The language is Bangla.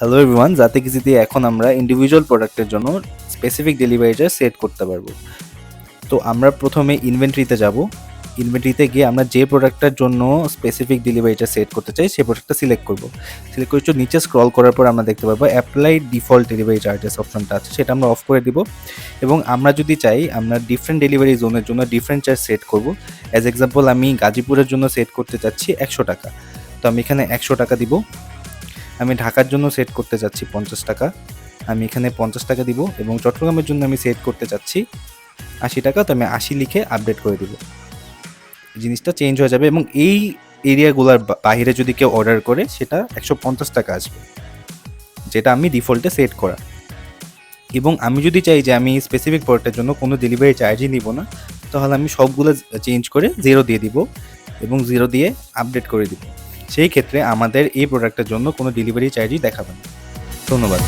হ্যালো এভরিওয়ান, জাতিকীসিতে এখন আমরা ইন্ডিভিজুয়াল প্রোডাক্টের জন্য স্পেসিফিক ডেলিভারি চার্জ সেট করতে পারবো। তো আমরা প্রথমে ইনভেন্টরিতে যাব। ইনভেন্টরিতে গিয়ে আমরা যে প্রোডাক্টটার জন্য স্পেসিফিক ডেলিভারি চার্জ সেট করতে চাই সেই প্রোডাক্টটা সিলেক্ট করব। সিলেক্ট করে একটু নিচে স্ক্রল করার পর আমরা দেখতে পারবো অ্যাপ্লাই ডিফল্ট ডেলিভারি চার্জেস অপশনটা আছে, সেটা আমরা অফ করে দিব। এবং আমরা যদি চাই আমরা ডিফারেন্ট ডেলিভারি জোনের জন্য ডিফারেন্ট চার্জ সেট করব। অ্যাজ এক্সাম্পল আমি গাজীপুরের জন্য সেট করতে চাচ্ছি 100 টাকা, তো আমি এখানে 100 টাকা দিব। আমি ঢাকার জন্য সেট করতে চাচ্ছি 50 টাকা, আমি এখানে 50 টাকা দিব। এবং চট্টগ্রামের জন্য আমি সেট করতে চাচ্ছি 80 টাকা, তো আমি 80 লিখে আপডেট করে দিব। জিনিসটা চেঞ্জ হয়ে যাবে এবং এই এরিয়াগুলোর বাইরে যদি কেউ অর্ডার করে সেটা 150 টাকা আসবে, যেটা আমি ডিফল্টে সেট করা। এবং আমি যদি চাই যে আমি স্পেসিফিক প্রোডাক্টের জন্য কোনো ডেলিভারি চার্জই নিব না, তাহলে আমি সবগুলো চেঞ্জ করে 0 দিয়ে দিব এবং 0 দিয়ে আপডেট করে দিব। সেই ক্ষেত্রে আমাদের এই প্রোডাক্টের জন্য কোনো ডেলিভারি চার্জই দেখাবে না। ধন্যবাদ।